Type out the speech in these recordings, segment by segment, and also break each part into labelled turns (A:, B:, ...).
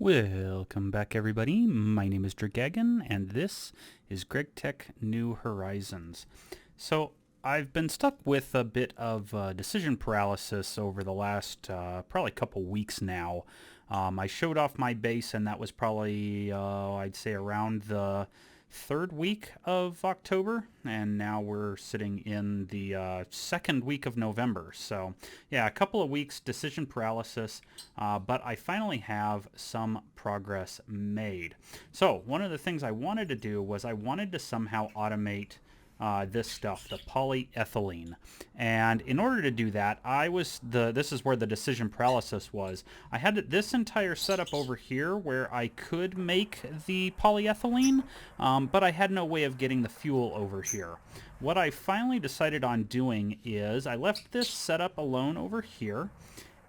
A: Welcome back, everybody. My name is Dragagon, and this is Gregtech New Horizons. So I've been stuck with a bit of decision paralysis over the last probably couple weeks now. I showed off my base, and that was probably, I'd say, around the third week of October, and now we're sitting in the second week of November. So yeah, a couple of weeks decision paralysis, but I finally have some progress made. So one of the things I wanted to do was I wanted to somehow automate this stuff, the polyethylene. And in order to do that, this is where the decision paralysis was. I had this entire setup over here where I could make the polyethylene, but I had no way of getting the fuel over here. What I finally decided on doing is I left this setup alone over here,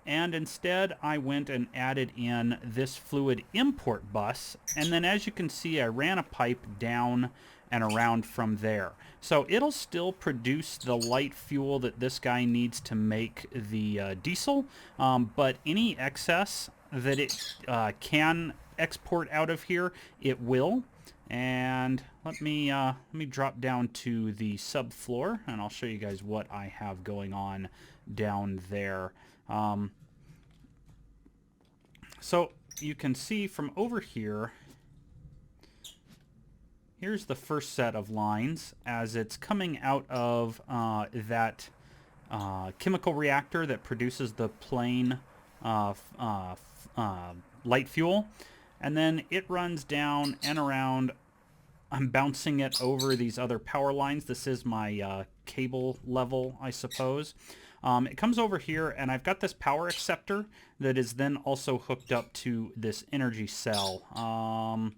A: and instead I went and added in this fluid import bus, and then as you can see I ran a pipe down and around from there. So it'll still produce the light fuel that this guy needs to make the diesel, but any excess that it can export out of here, it will. And let me drop down to the subfloor, and I'll show you guys what I have going on down there. So you can see from over here, here's the first set of lines as it's coming out of that chemical reactor that produces the plain light fuel. And then it runs down and around. I'm bouncing it over these other power lines. This is my cable level, I suppose. It comes over here, and I've got this power acceptor that is then also hooked up to this energy cell.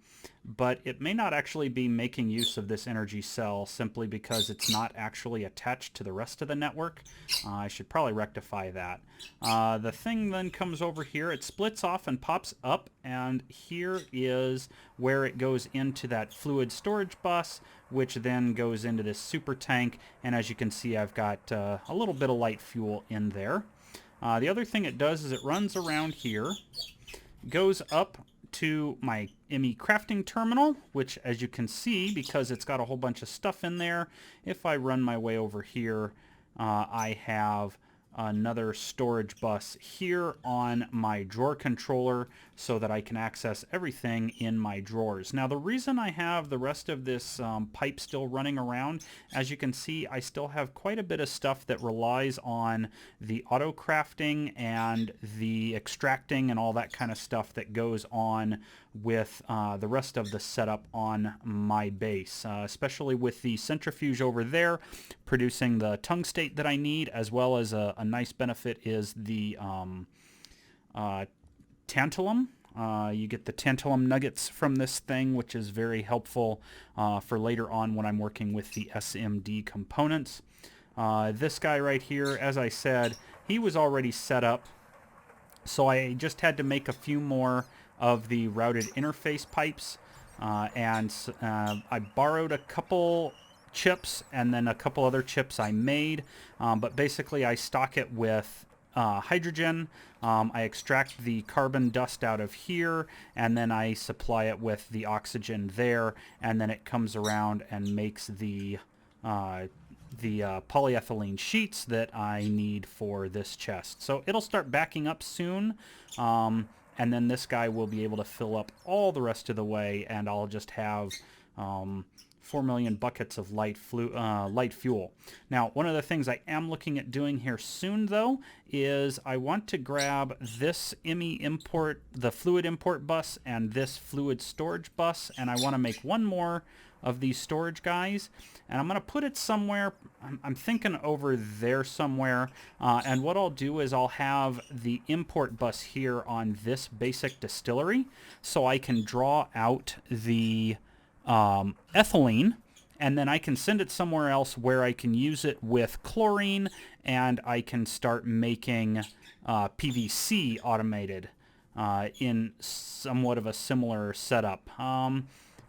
A: But it may not actually be making use of this energy cell simply because it's not actually attached to the rest of the network. I should probably rectify that. The thing then comes over here. It splits off and pops up, and here is where it goes into that fluid storage bus, which then goes into this super tank, and as you can see I've got a little bit of light fuel in there. The other thing it does is it runs around here, goes up to my ME crafting terminal, which as you can see, because it's got a whole bunch of stuff in there, if I run my way over here, I have another storage bus here on my drawer controller so that I can access everything in my drawers. Now the reason I have the rest of this pipe still running around, as you can see, I still have quite a bit of stuff that relies on the auto crafting and the extracting and all that kind of stuff that goes on with the rest of the setup on my base, especially with the centrifuge over there producing the tungstate that I need, as well as a nice benefit is the tantalum. You get the tantalum nuggets from this thing, which is very helpful for later on when I'm working with the SMD components. This guy right here, as I said, he was already set up, so I just had to make a few more of the routed interface pipes, and I borrowed a couple chips and then a couple other chips I made, but basically I stock it with hydrogen. I extract the carbon dust out of here, and then I supply it with the oxygen there, and then it comes around and makes the polyethylene sheets that I need for this chest. So it'll start backing up soon, and then this guy will be able to fill up all the rest of the way, and I'll just have 4 million buckets of light fuel. Now, one of the things I am looking at doing here soon, though, is I want to grab this ME import, the fluid import bus, and this fluid storage bus, and I want to make one more of these storage guys, and I'm going to put it somewhere. I'm thinking over there somewhere, and what I'll do is I'll have the import bus here on this basic distillery, so I can draw out the ethylene, and then I can send it somewhere else where I can use it with chlorine, and I can start making PVC automated in somewhat of a similar setup.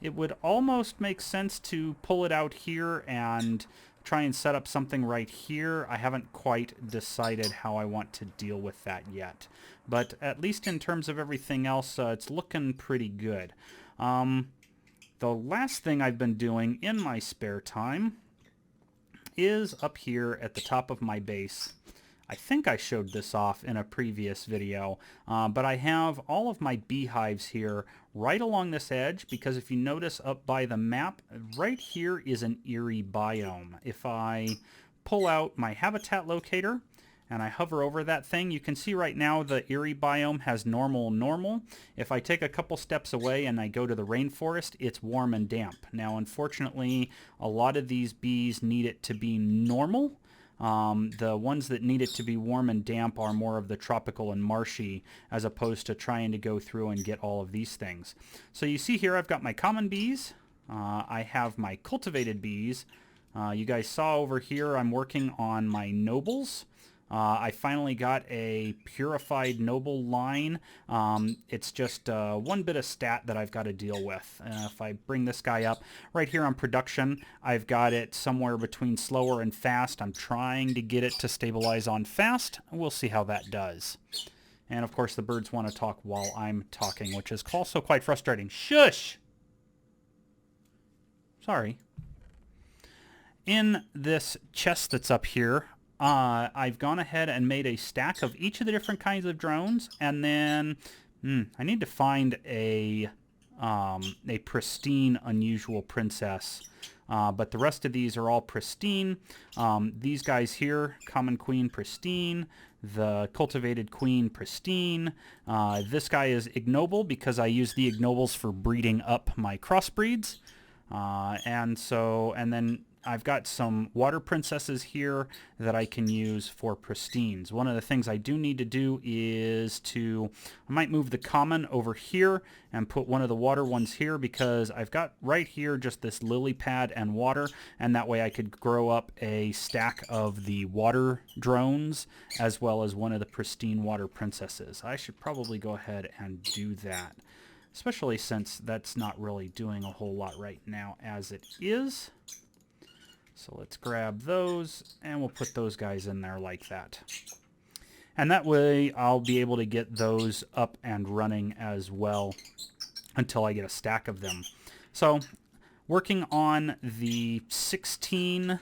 A: It would almost make sense to pull it out here and try and set up something right here. I haven't quite decided how I want to deal with that yet. but at least in terms of everything else, it's looking pretty good. The last thing I've been doing in my spare time is up here at the top of my base. I think I showed this off in a previous video, but I have all of my beehives here right along this edge, because if you notice up by the map, right here is an eerie biome. If I pull out my habitat locator and I hover over that thing, you can see right now the eerie biome has normal. If I take a couple steps away and I go to the rainforest, it's warm and damp. Now, unfortunately, a lot of these bees need it to be normal. The ones that need it to be warm and damp are more of the tropical and marshy, as opposed to trying to go through and get all of these things. So you see here I've got my common bees. I have my cultivated bees. You guys saw over here I'm working on my nobles. I finally got a purified noble line. It's just one bit of stat that I've got to deal with. If I bring this guy up, right here on production, I've got it somewhere between slower and fast. I'm trying to get it to stabilize on fast. We'll see how that does. And of course the birds want to talk while I'm talking, which is also quite frustrating. Shush! Sorry. In this chest that's up here, I've gone ahead and made a stack of each of the different kinds of drones, and then I need to find a pristine, unusual princess. But the rest of these are all pristine. These guys here, common queen, pristine. The cultivated queen, pristine. This guy is ignoble because I use the ignobles for breeding up my crossbreeds. And then I've got some water princesses here that I can use for pristines. One of the things I do need to do is I might move the common over here and put one of the water ones here, because I've got right here just this lily pad and water, and that way I could grow up a stack of the water drones as well as one of the pristine water princesses. I should probably go ahead and do that, especially since that's not really doing a whole lot right now as it is. So let's grab those, and we'll put those guys in there like that. And that way I'll be able to get those up and running as well until I get a stack of them. So working on the 16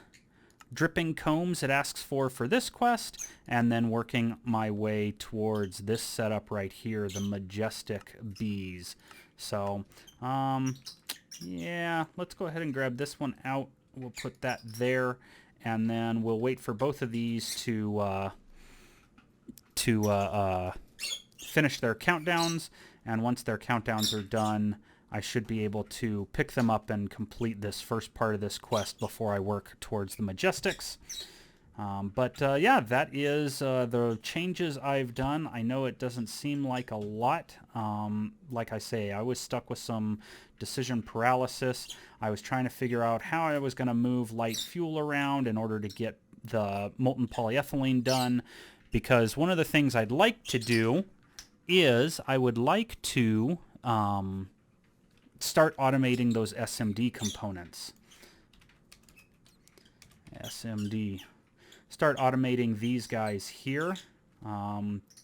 A: dripping combs it asks for this quest, and then working my way towards this setup right here, the majestic bees. So yeah, let's go ahead and grab this one out. We'll put that there, and then we'll wait for both of these to finish their countdowns, and once their countdowns are done, I should be able to pick them up and complete this first part of this quest before I work towards the Majestics. Yeah, that is the changes I've done. I know it doesn't seem like a lot. Like I say, I was stuck with some decision paralysis. I was trying to figure out how I was going to move light fuel around in order to get the molten polyethylene done, because one of the things I'd like to do is I would like to start automating those SMD components. SMD. Start automating these guys here.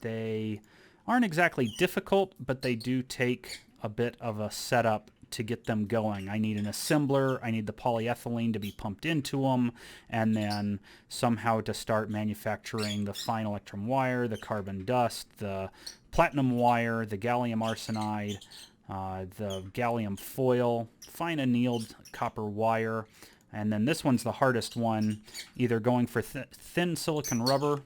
A: They aren't exactly difficult, but they do take a bit of a setup to get them going. I need an assembler, I need the polyethylene to be pumped into them, and then somehow to start manufacturing the fine electrum wire, the carbon dust, the platinum wire, the gallium arsenide, the gallium foil, fine annealed copper wire, and then this one's the hardest one, either going for thin silicon rubber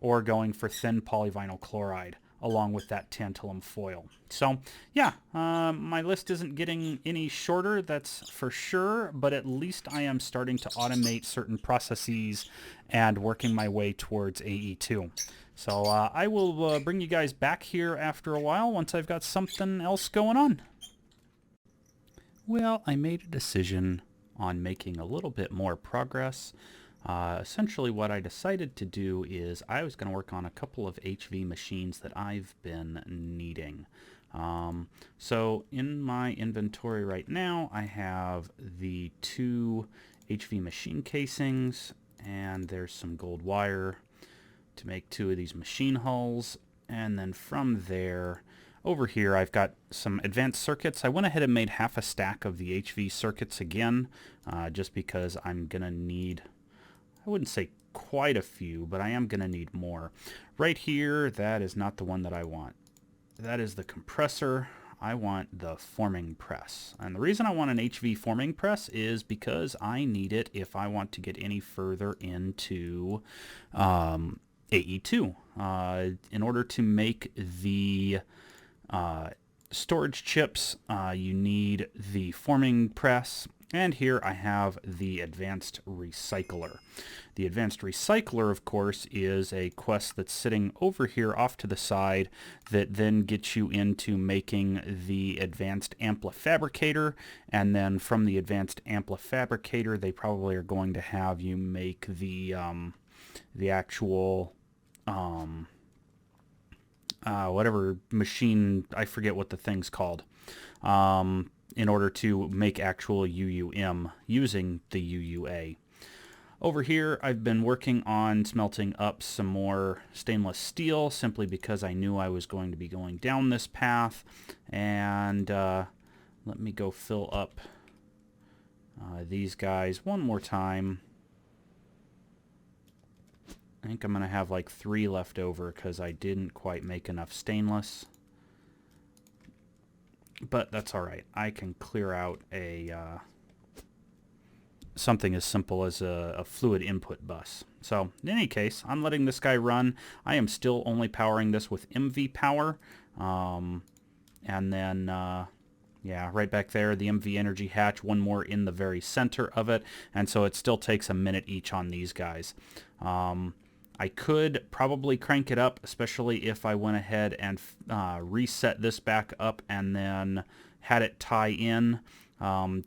A: or going for thin polyvinyl chloride, along with that tantalum foil. So yeah, my list isn't getting any shorter, that's for sure, but at least I am starting to automate certain processes and working my way towards AE2. So I will bring you guys back here after a while once I've got something else going on. Well, I made a decision on making a little bit more progress. Essentially what I decided to do is I was going to work on a couple of HV machines that I've been needing. So in my inventory right now I have the 2 HV machine casings, and there's some gold wire to make 2 of these machine hulls, And then from there, over here, I've got some advanced circuits. I went ahead and made half a stack of the HV circuits again, just because I'm going to need, I wouldn't say quite a few, but I am going to need more. Right here, that is not the one that I want. That is the compressor. I want the forming press. And the reason I want an HV forming press is because I need it if I want to get any further into AE2. In order to make the storage chips, you need the forming press. And here I have the advanced recycler. The advanced recycler, of course, is a quest that's sitting over here off to the side that then gets you into making the advanced amplifabricator. And then from the advanced amplifabricator, they probably are going to have you make the actual whatever machine, I forget what the thing's called, in order to make actual UUM using the UUA. Over here, I've been working on smelting up some more stainless steel simply because I knew I was going to be going down this path. And let me go fill up these guys one more time. I think I'm going to have like 3 left over because I didn't quite make enough stainless. But that's all right. I can clear out a something as simple as a fluid input bus. So in any case, I'm letting this guy run. I am still only powering this with MV power. And then, yeah, right back there, the MV energy hatch, one more in the very center of it. And so it still takes a minute each on these guys. I could probably crank it up, especially if I went ahead and reset this back up and then had it tie in.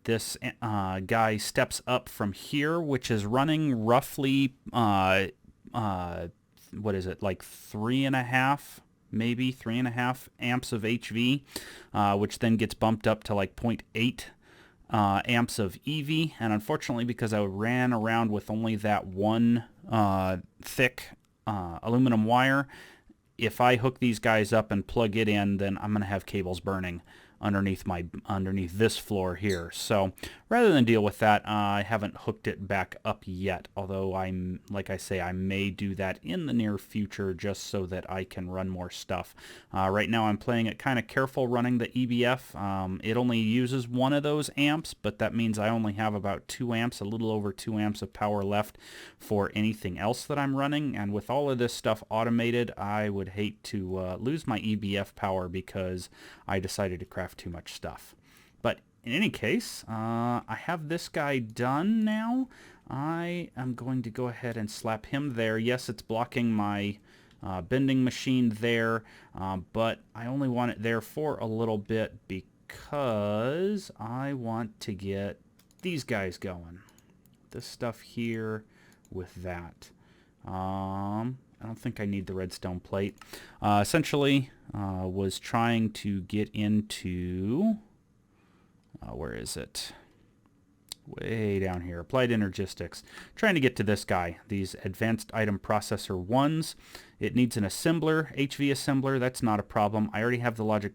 A: This guy steps up from here, which is running roughly, what is it, like 3.5, maybe 3.5 amps of HV, which then gets bumped up to like 0.8 amps of EV. And unfortunately, because I ran around with only that one thick aluminum wire, if I hook these guys up and plug it in, then I'm going to have cables burning underneath this floor here. So rather than deal with that, I haven't hooked it back up yet, although like I say, I may do that in the near future just so that I can run more stuff. Right now I'm playing it kind of careful running the EBF. It only uses one of those amps, but that means I only have about 2 amps, a little over 2 amps of power left for anything else that I'm running. And with all of this stuff automated, I would hate to lose my EBF power because I decided to craft too much stuff. But in any case, I have this guy done now. I am going to go ahead and slap him there. Yes, it's blocking my bending machine there, but I only want it there for a little bit because I want to get these guys going. This stuff here with that. I don't think I need the redstone plate. Essentially, was trying to get into... where is it? Way down here. Applied Energistics. Trying to get to this guy. These Advanced Item Processor 1s. It needs an assembler, HV assembler. That's not a problem. I already have the logic...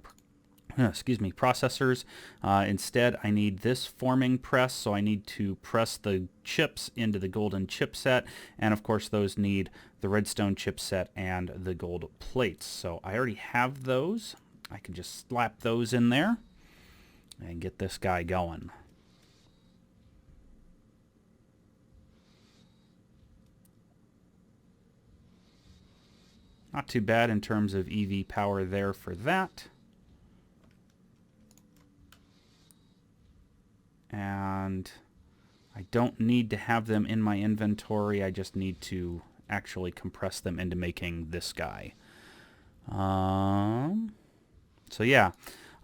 A: processors. Instead, I need this forming press, so I need to press the chips into the golden chipset, and of course those need the redstone chipset and the gold plates. So I already have those. I can just slap those in there and get this guy going. Not too bad in terms of EV power there for that. And I don't need to have them in my inventory. I just need to actually compress them into making this guy. So yeah,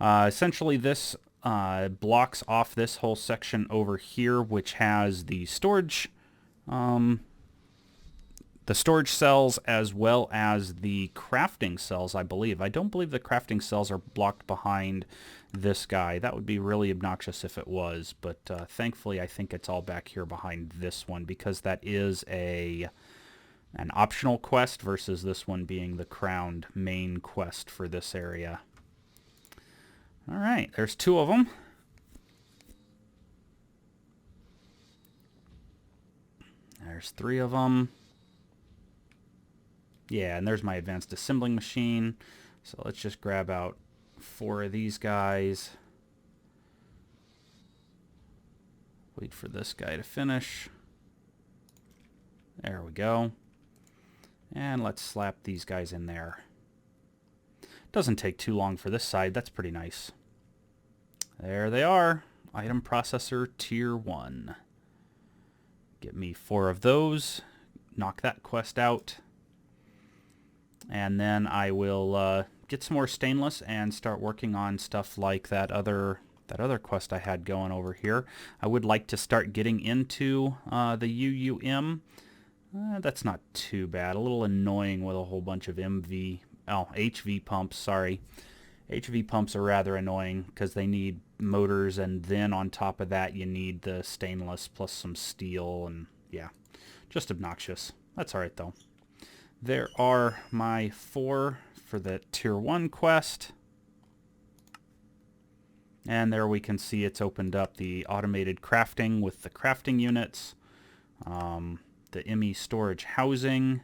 A: essentially this blocks off this whole section over here, which has the storage cells as well as the crafting cells, I believe. I don't believe the crafting cells are blocked behind this guy. That would be really obnoxious if it was, but thankfully I think it's all back here behind this one because that is a an optional quest versus this one being the crowned main quest for this area. All right, there's 2 of them. There's 3 of them. Yeah, and there's my advanced assembling machine. So let's just grab out 4 of these guys. Wait for this guy to finish. There we go. And let's slap these guys in there. Doesn't take too long for this side. That's pretty nice. There they are. Item processor tier 1. Get me 4 of those. Knock that quest out. And then I will get some more stainless and start working on stuff like that other quest I had going over here. I would like to start getting into the UUM. That's not too bad. A little annoying with a whole bunch of HV pumps, sorry. HV pumps are rather annoying because they need motors, and then on top of that you need the stainless plus some steel, and yeah, just obnoxious. That's alright though. There are my 4 for the tier 1 quest. And there we can see it's opened up the automated crafting with the crafting units, the ME storage housing,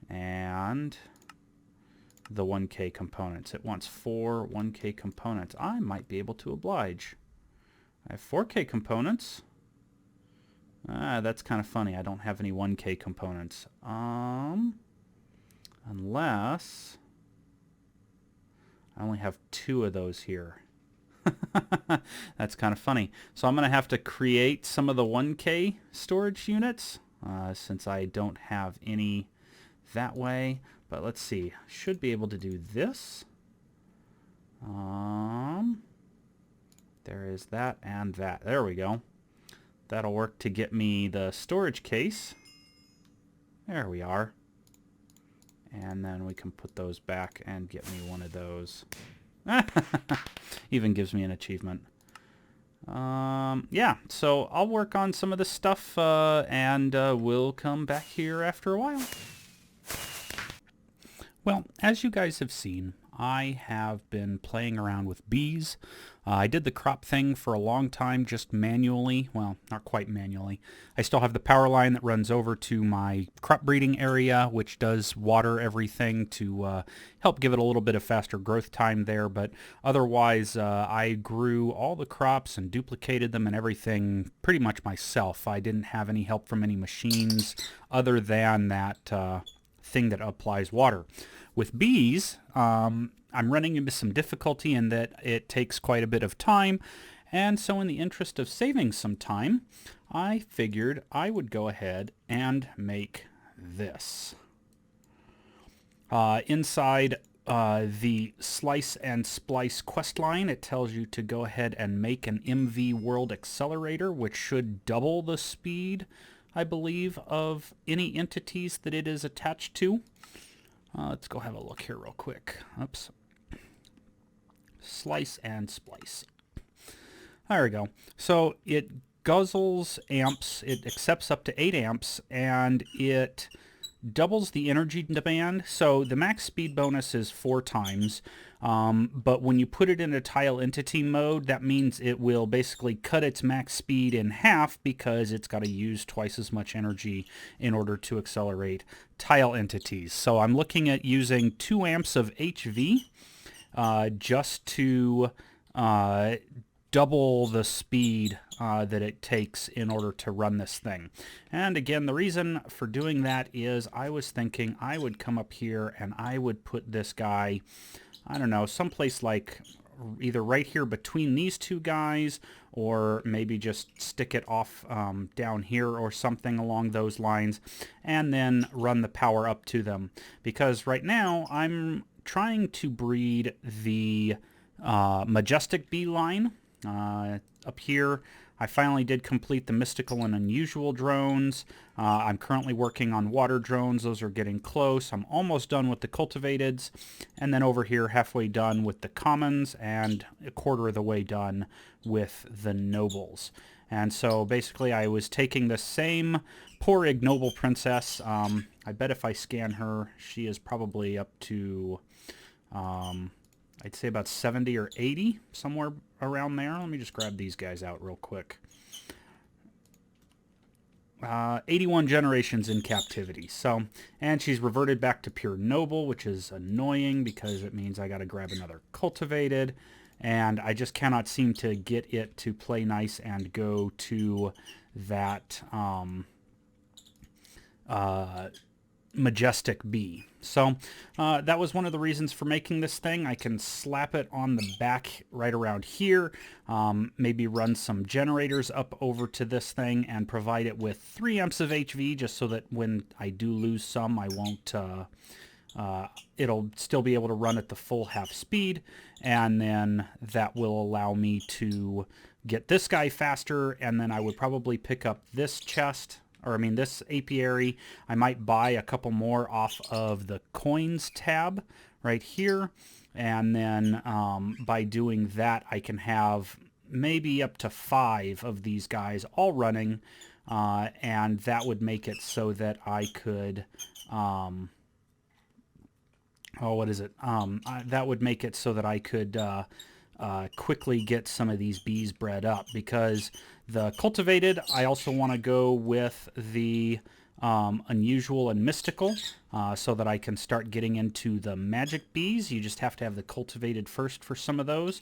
A: and the 1K components. It wants 4 1K components. I might be able to oblige. I have 4K components. That's kind of funny. I don't have any 1K components. Unless I only have 2 of those here. That's kind of funny. So I'm going to have to create some of the 1K storage units since I don't have any that way. But let's see. Should be able to do this. There is that and that. There we go. That'll work to get me the storage case. There we are. And then we can put those back and get me one of those. Even gives me an achievement. Yeah, so I'll work on some of this stuff and we'll come back here after a while. Well, as you guys have seen, I have been playing around with bees. I did the crop thing for a long time just manually. Well, not quite manually. I still have the power line that runs over to my crop breeding area, which does water everything to help give it a little bit of faster growth time there. But otherwise, I grew all the crops and duplicated them and everything pretty much myself. I didn't have any help from any machines other than that thing that applies water. With bees, I'm running into some difficulty in that it takes quite a bit of time, and so in the interest of saving some time, I figured I would go ahead and make this. Inside the Slice and Splice quest line, it tells you to go ahead and make an MV World Accelerator, which should double the speed, I believe, of any entities that it is attached to. Let's go have a look here real quick. Oops. Slice and Splice. There we go. So it guzzles amps, it accepts up to 8 amps, and it doubles the energy demand. So the max speed bonus is 4 times, but when you put it in a tile entity mode, that means it will basically cut its max speed in half because it's got to use twice as much energy in order to accelerate tile entities. So I'm looking at using 2 amps of HV just to double the speed that it takes in order to run this thing. And again, the reason for doing that is I was thinking I would come up here and I would put this guy, I don't know, someplace like either right here between these 2 guys, or maybe just stick it off down here or something along those lines, and then run the power up to them. Because right now I'm trying to breed the majestic bee line. Up here I finally did complete the mystical and unusual drones. I'm currently working on water drones. Those are getting close. I'm almost done with the cultivateds. And then over here, halfway done with the commons and a quarter of the way done with the nobles. And so basically I was taking the same poor ignoble princess. I bet if I scan her, she is probably up to, I'd say about 70 or 80, somewhere around there. Let me just grab these guys out real quick. 81 generations in captivity. So, and she's reverted back to pure noble, which is annoying because it means I got to grab another cultivated. And I just cannot seem to get it to play nice and go to that majestic bee. So that was one of the reasons for making this thing. I can slap it on the back right around here, maybe run some generators up over to this thing and provide it with 3 amps of HV just so that when I do lose some, I won't... it'll still be able to run at the full half speed, and then that will allow me to get this guy faster, and then I would probably pick up this chest, or I mean this apiary. I might buy a couple more off of the coins tab right here, and then by doing that I can have maybe up to 5 of these guys all running, and that would make it so that I could... that would make it so that I could quickly get some of these bees bred up, because the cultivated, I also want to go with the unusual and mystical, so that I can start getting into the magic bees. You just have to have the cultivated first for some of those.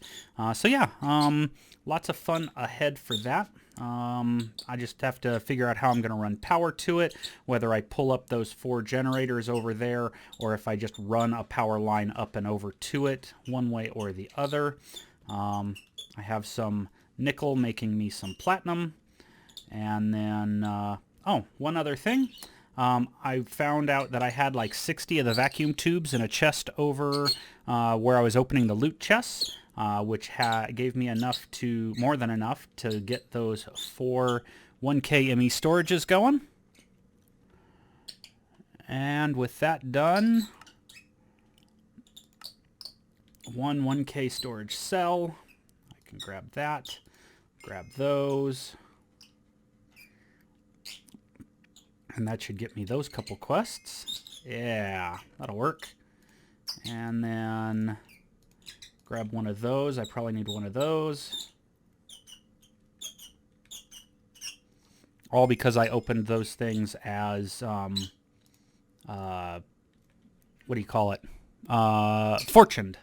A: So yeah, lots of fun ahead for that. I just have to figure out how I'm going to run power to it, whether I pull up those 4 generators over there, or if I just run a power line up and over to it, one way or the other. I have some nickel making me some platinum. And then, oh, one other thing. I found out that I had like 60 of the vacuum tubes in a chest over where I was opening the loot chests. Which gave me enough to, more than enough, to get those 4 1K ME storages going. And with that done, 1 1K storage cell. I can grab that, grab those. And that should get me those couple quests. Yeah, that'll work. And then... grab one of those. I probably need one of those. All because I opened those things as, what do you call it? Fortuned.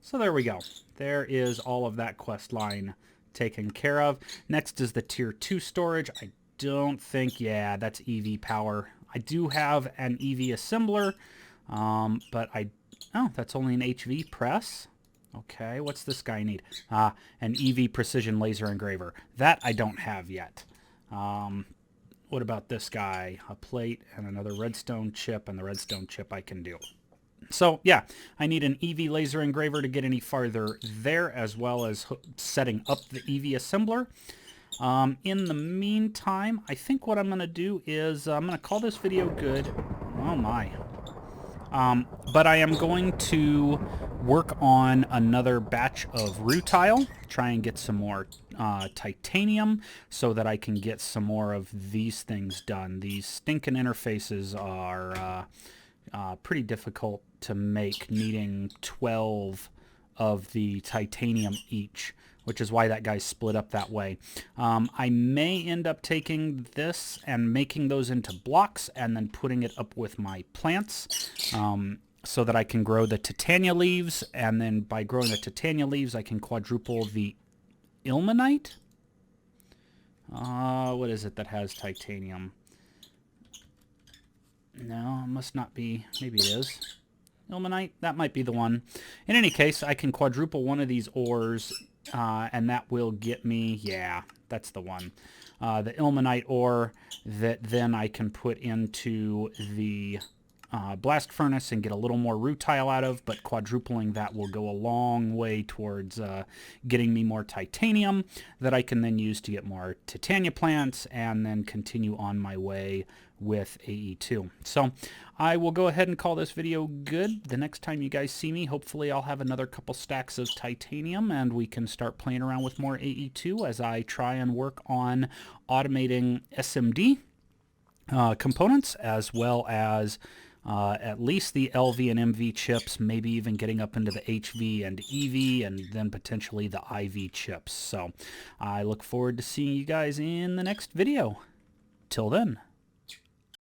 A: So there we go. There is all of that quest line taken care of. Next is the tier 2 storage. I don't think, yeah, that's EV power. I do have an EV assembler, but oh, that's only an HV press. Okay, what's this guy need? An EV precision laser engraver. That I don't have yet. What about this guy? A plate and another redstone chip, and the redstone chip I can do. So, yeah, I need an EV laser engraver to get any farther there, as well as setting up the EV assembler. In the meantime, I think what I'm going to do is I'm going to call this video good. Oh, my. But I am going to work on another batch of rutile, try and get some more titanium so that I can get some more of these things done. These stinking interfaces are pretty difficult to make, needing 12 of the titanium each, which is why that guy's split up that way. I may end up taking this and making those into blocks and then putting it up with my plants so that I can grow the titania leaves, and then by growing the titania leaves I can quadruple the ilmenite. What is it that has titanium? No, it must not be. Maybe it is. Ilmenite? That might be the one. In any case, I can quadruple one of these ores, and that will get me, yeah, that's the one. The ilmenite ore that then I can put into the blast furnace and get a little more rutile out of, but quadrupling that will go a long way towards getting me more titanium that I can then use to get more titania plants and then continue on my way with AE2. So I will go ahead and call this video good. The next time you guys see me, hopefully I'll have another couple stacks of titanium and we can start playing around with more AE2 as I try and work on automating SMD components, as well as at least the LV and MV chips, maybe even getting up into the HV and EV, and then potentially the IV chips. So I look forward to seeing you guys in the next video. Till then.